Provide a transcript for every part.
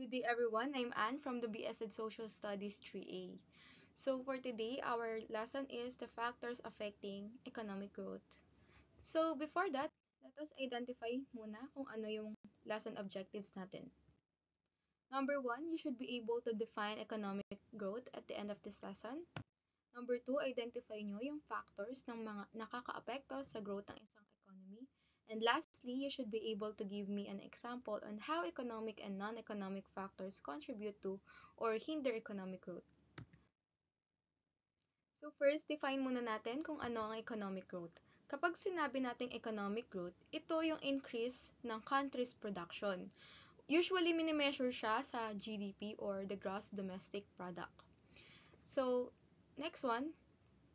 Good day, everyone. I'm Anne from the BS in Social Studies 3A. So, for today, our lesson is the factors affecting economic growth. So, before that, let us identify muna kung ano yung lesson objectives natin. Number one, you should be able to define economic growth at the end of this lesson. Number two, identify nyo yung factors ng mga nakakaapekto sa growth ng isang economy. And lastly, you should be able to give me an example on how economic and non-economic factors contribute to or hinder economic growth. So first, define muna natin kung ano ang economic growth. Kapag sinabi nating economic growth, ito yung increase ng country's production. Usually, minimeasure siya sa GDP or the gross domestic product. So, next one,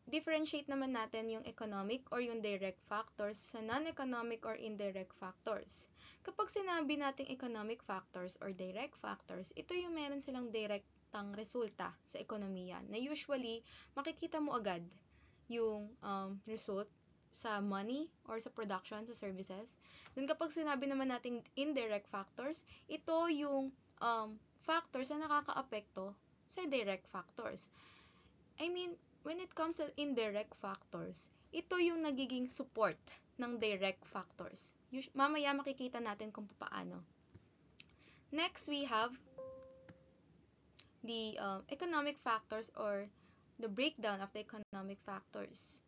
differentiate naman natin yung economic or yung direct factors sa non-economic or indirect factors. Kapag sinabi nating economic factors or direct factors, ito yung meron silang direktang resulta sa ekonomiya na usually makikita mo agad yung result sa money or sa production, sa services. Then kapag sinabi naman nating indirect factors, ito yung factors na nakakaapekto sa direct factors. I mean, when it comes to indirect factors, ito yung nagiging support ng direct factors. Mamaya makikita natin kung paano. Next, we have the economic factors or the breakdown of the economic factors.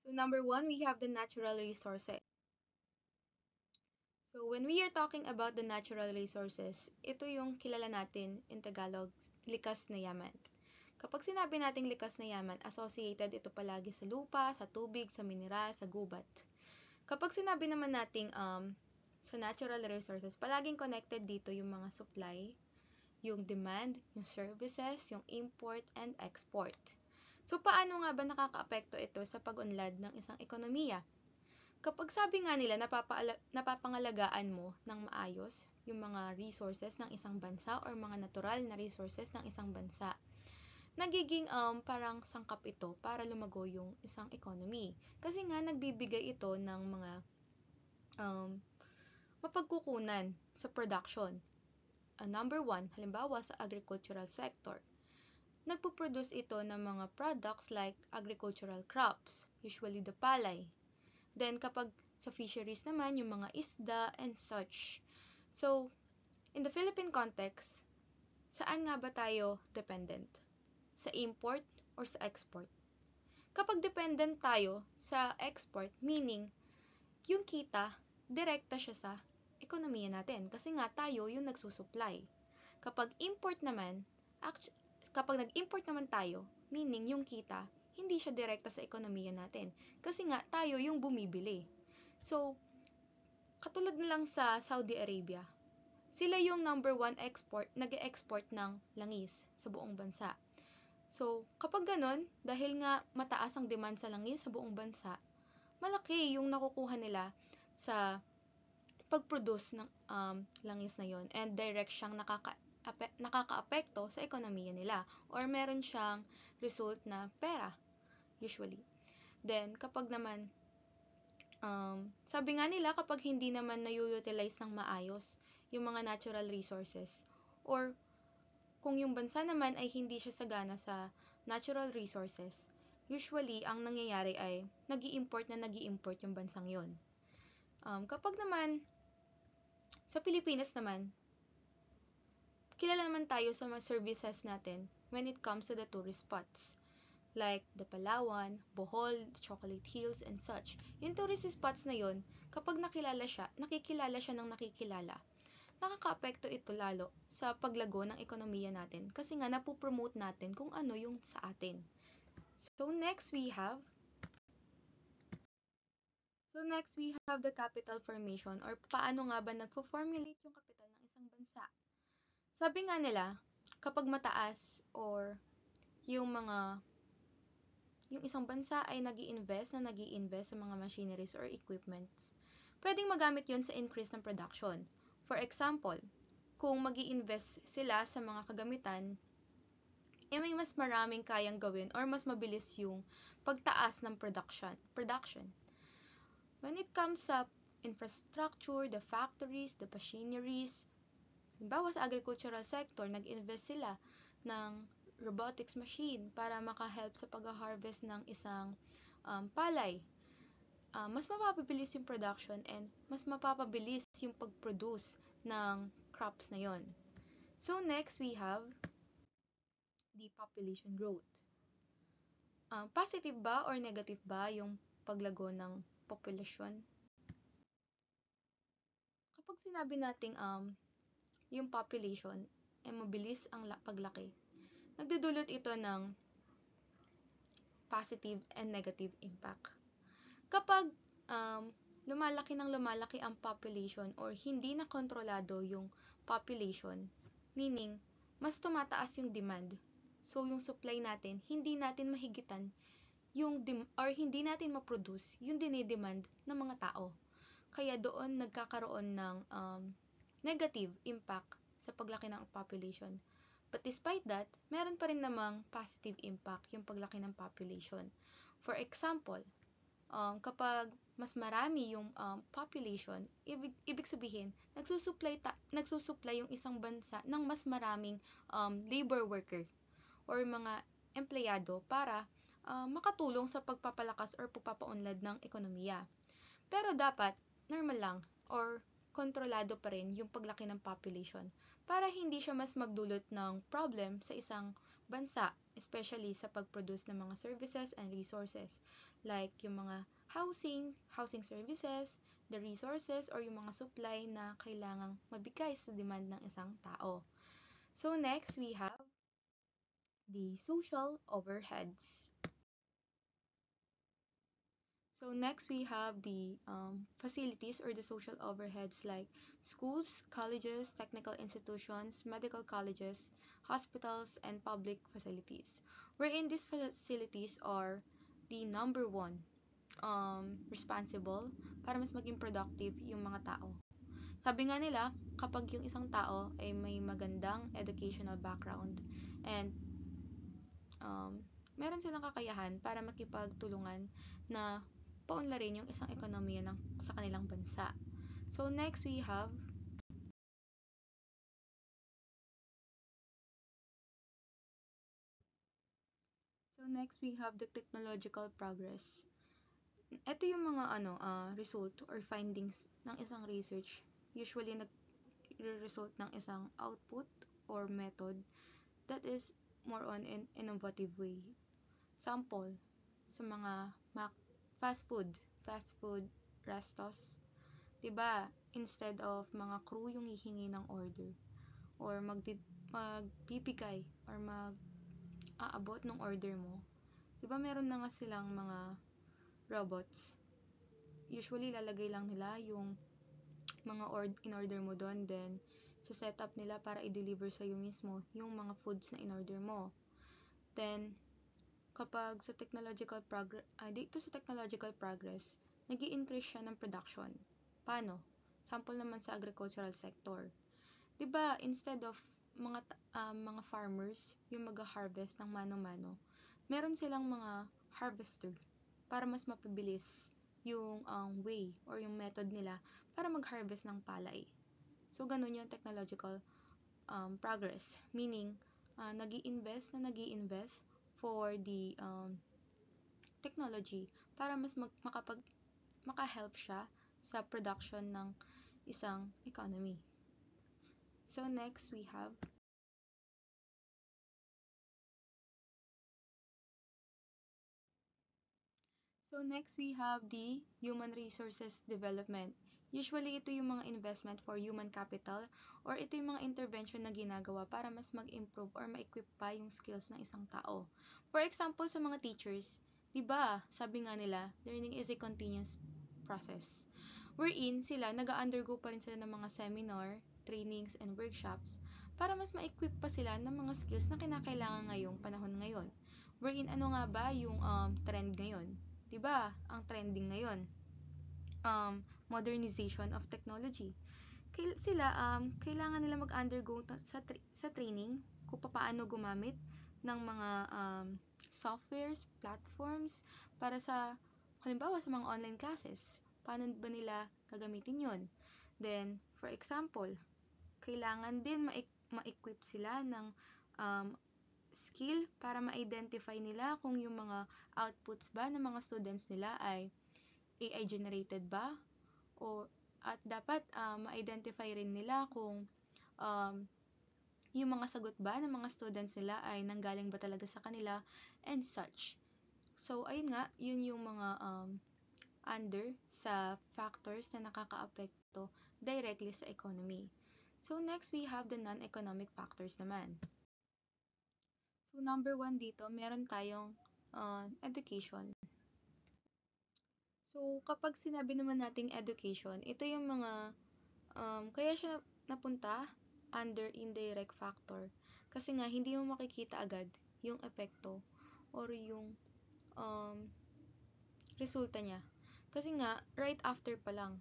So number one, we have the natural resources. So when we are talking about the natural resources, ito yung kilala natin in Tagalog, likas na yaman. Kapag sinabi nating likas na yaman, associated ito palagi sa lupa, sa tubig, sa mineral, sa gubat. Kapag sinabi naman nating sa natural resources, palaging connected dito yung mga supply, yung demand, yung services, yung import and export. So paano nga ba nakakaapekto ito sa pag-unlad ng isang ekonomiya? Kapag sabi nga nila napapangalagaan mo ng maayos yung mga resources ng isang bansa or mga natural na resources ng isang bansa, nagiging parang sangkap ito para lumago yung isang economy. Kasi nga nagbibigay ito ng mga mapagkukunan sa production. Number one, halimbawa sa agricultural sector, nagpo-produce ito ng mga products like agricultural crops, usually the palay. Then kapag sa fisheries naman, yung mga isda and such. So, in the Philippine context, saan nga ba tayo dependent? Sa import or sa export? Kapag dependent tayo sa export, meaning yung kita, direkta siya sa ekonomiya natin kasi nga tayo yung nagsusupply. Kapag import naman, kapag nag-import naman tayo, meaning yung kita, hindi siya direkta sa ekonomiya natin kasi nga tayo yung bumibili. So, katulad na lang sa Saudi Arabia, sila yung number one nag-export ng langis sa buong bansa. So, kapag ganun, dahil nga mataas ang demand sa langis sa buong bansa, malaki yung nakukuha nila sa pag-produce ng langis na yon and direct siyang nakakaapekto sa ekonomiya nila or meron siyang result na pera, usually. Then, kapag naman, sabi nga nila kapag hindi naman na-utilize ng maayos yung mga natural resources or kung yung bansa naman ay hindi siya sagana sa natural resources, usually, ang nangyayari ay nag-i-import yung bansang yon. Kapag naman, sa Pilipinas naman, kilala naman tayo sa mga services natin when it comes to the tourist spots. Like the Palawan, Bohol, Chocolate Hills, and such. Yung tourist spots na yon, kapag nakikilala siya ng nakikilala, nakakaapekto ito lalo sa paglago ng ekonomiya natin kasi nga napopromote natin kung ano yung sa atin. So next we have the capital formation or paano nga ba nagfo-formulate yung capital ng isang bansa. Sabi nga nila, kapag mataas or yung isang bansa ay nag-i-invest sa mga machineries or equipments, pwedeng magamit yon sa increase ng production. For example, kung mag-i-invest sila sa mga kagamitan, may mas maraming kayang gawin or mas mabilis yung pagtaas ng production. When it comes sa infrastructure, the factories, the machineries, Halimbawa sa agricultural sector, nag-invest sila ng robotics machine para maka-help sa pag-harvest ng isang palay. Mas mapapabilis yung production and mas mapapabilis yung pag-produce ng crops na yon. So next, we have the population growth. Positive ba or negative ba yung paglago ng populasyon? Kapag sinabi nating yung population ay mabilis ang paglaki, nagdudulot ito ng positive and negative impact. Kapag lumalaki ng lumalaki ang population or hindi na kontrolado yung population, meaning mas tumataas yung demand. So yung supply natin, hindi natin mahigitan yung or hindi natin ma-produce yung dinidemand ng mga tao. Kaya doon nagkakaroon ng negative impact sa paglaki ng population. But despite that, meron pa rin namang positive impact yung paglaki ng population. For example, kapag mas marami yung population, ibig sabihin, nagsusupply yung isang bansa ng mas maraming labor worker or mga empleyado para makatulong sa pagpapalakas or pagpapaunlad ng ekonomiya. Pero dapat, normal lang or kontrolado pa rin yung paglaki ng population para hindi siya mas magdulot ng problem sa isang bansa, especially sa pag-produce ng mga services and resources like yung mga housing services, the resources, or yung mga supply na kailangang mabigay sa demand ng isang tao. So next, we have the social overheads. So next, we have the facilities or the social overheads like schools, colleges, technical institutions, medical colleges, hospitals, and public facilities. Wherein these facilities are the number one responsible para mas maging productive yung mga tao. Sabi nga nila, kapag yung isang tao ay may magandang educational background and meron silang kakayahan para makipagtulungan na paunlarin yung isang ekonomiya sa kanilang bansa. So next we have the technological progress. Ito yung mga result or findings ng isang research. Usually nagre-result ng isang output or method that is more on an innovative way. Sample sa mga fast food restos. 'Di ba? Instead of mga crew yung hihingi ng order or magbibigay or mag-aabot ng order mo. 'Di ba meron na nga silang mga robots. Usually lalagay lang nila yung mga in-order mo doon, then sa setup nila para i-deliver sa iyo mismo yung mga foods na in-order mo. Then kapag sa technological progress, nag-i-increase siya ng production. Paano? Sample naman sa agricultural sector. 'Di ba, instead of mga farmers yung mag-harvest ng mano-mano, meron silang mga harvester para mas mapabilis yung way or yung method nila para mag-harvest ng palay. So, ganun yung technological progress. Meaning, nag-i-invest for the technology para mas maka-help siya sa production ng isang economy. So, next we have the human resources development. Usually, ito yung mga investment for human capital or ito yung mga intervention na ginagawa para mas mag-improve or ma-equip pa yung skills ng isang tao. For example, sa mga teachers, di ba, sabi nga nila, learning is a continuous process. Wherein sila, nag-undergo pa rin sila ng mga seminar, trainings, and workshops para mas ma-equip pa sila ng mga skills na kinakailangan ngayong panahon ngayon. Wherein ano nga ba yung trend ngayon? 'Di ba? Ang trending ngayon, modernization of technology. Kailangan nila mag-undergo sa training kung paano gumamit ng mga softwares, platforms para sa halimbawa sa mga online classes. Paano ba nila gagamitin 'yon? Then, for example, kailangan din ma-equip sila ng skill para ma-identify nila kung yung mga outputs ba ng mga students nila ay AI generated ba, at dapat ma-identify rin nila kung yung mga sagot ba ng mga students nila ay nanggaling ba talaga sa kanila and such. So, ayun nga, yun yung mga under sa factors na nakakaapekto directly sa economy. So, next we have the non-economic factors naman. So, number 1 dito, meron tayong education. So, kapag sinabi naman nating education, ito yung mga, kaya siya napunta under indirect factor. Kasi nga, hindi mo makikita agad yung epekto or yung resulta niya. Kasi nga, right after pa lang.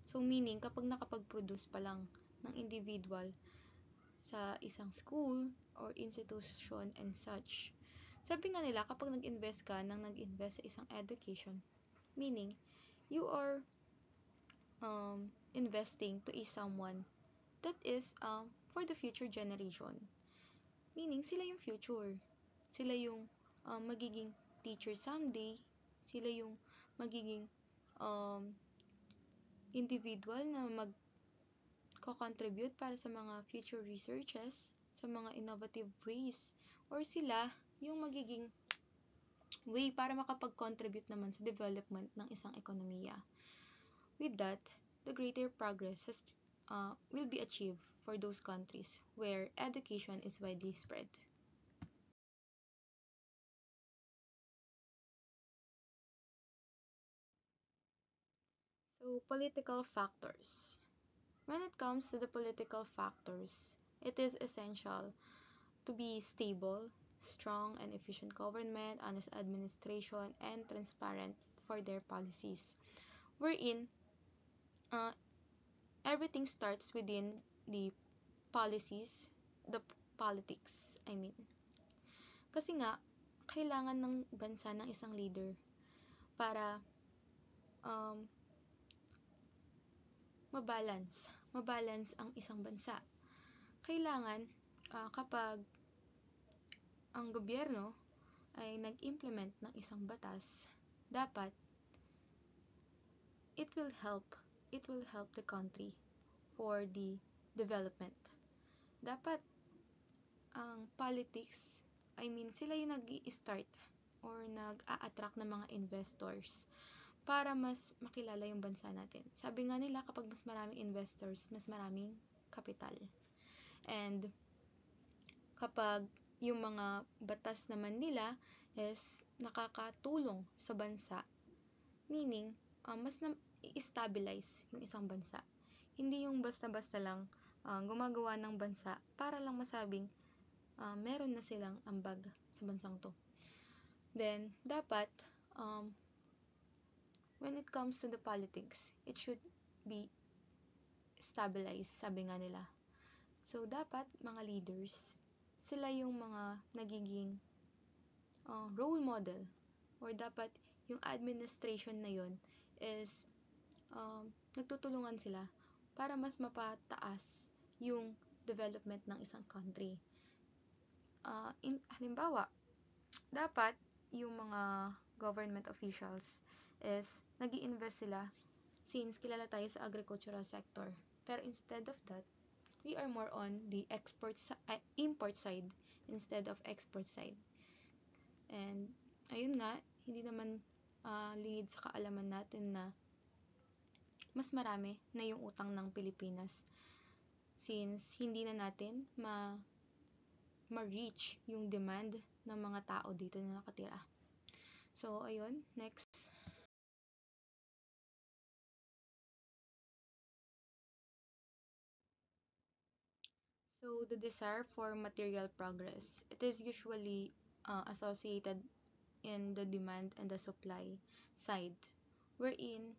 So, meaning, kapag nakapag-produce pa lang ng individual sa isang school or institution and such. Sabi nga nila, kapag nag-invest sa isang education, meaning, you are investing to someone that is for the future generation. Meaning, sila yung future. Sila yung magiging teacher someday. Sila yung magiging individual na mag-contribute para sa mga future researches, sa mga innovative ways, or sila yung magiging way para makapag-contribute naman sa development ng isang ekonomiya. With that, the greater progress will be achieved for those countries where education is widely spread. So, political factors. When it comes to the political factors, it is essential to be stable, strong and efficient government, honest administration, and transparent for their policies. Wherein, everything starts within the policies, the politics, I mean. Kasi nga, kailangan ng bansa ng isang leader para mabalance ang isang bansa. Kailangan kapag ang gobyerno ay nag-implement ng isang batas, dapat it will help the country for the development. Dapat ang politics, I mean, sila yung nag-i-start or nag-a-attract ng mga investors para mas makilala yung bansa natin. Sabi nga nila, kapag mas maraming investors, mas maraming kapital. And kapag yung mga batas naman nila is nakakatulong sa bansa, meaning, mas i-stabilize yung isang bansa. Hindi yung basta-basta lang gumagawa ng bansa para lang masabing meron na silang ambag sa bansang to. Then, dapat, when it comes to the politics, it should be stabilized, sabi nga nila. So, dapat, mga leaders, sila yung mga nagiging role model or dapat yung administration na yun is nagtutulungan sila para mas mapataas yung development ng isang country. Halimbawa, dapat yung mga government officials is nag-i-invest sila since kilala tayo sa agricultural sector. Pero instead of that, we are more on the import side instead of export side. And ayun nga, hindi naman lingid sa kaalaman natin na mas marami na yung utang ng Pilipinas since hindi na natin ma-reach yung demand ng mga tao dito na nakatira. So, ayun, next. So, the desire for material progress. It is usually associated in the demand and the supply side, wherein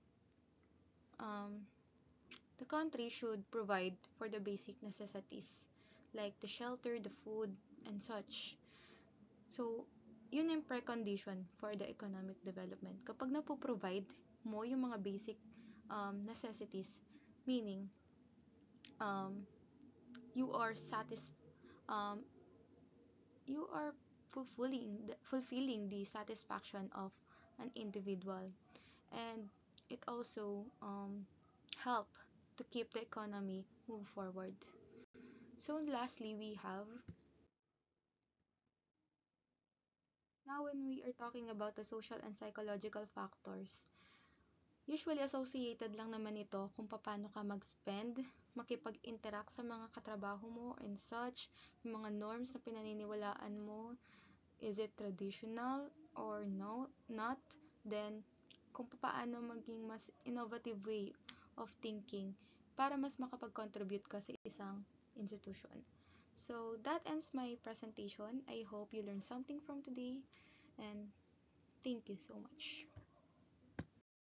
the country should provide for the basic necessities like the shelter, the food, and such. So, yun yung precondition for the economic development. Kapag napoprovide mo yung mga basic necessities, meaning, you are um, you are fulfilling the satisfaction of an individual, and it also help to keep the economy move forward. So lastly, we have, now when we are talking about the social and psychological factors, usually associated lang naman ito kung paano ka mag-spend, makipag-interact sa mga katrabaho mo and such, yung mga norms na pinaniniwalaan mo, is it traditional or no, not, then kung paano maging mas innovative way of thinking para mas makapag-contribute ka sa isang institution. So that ends my presentation. I hope you learned something from today, and thank you so much.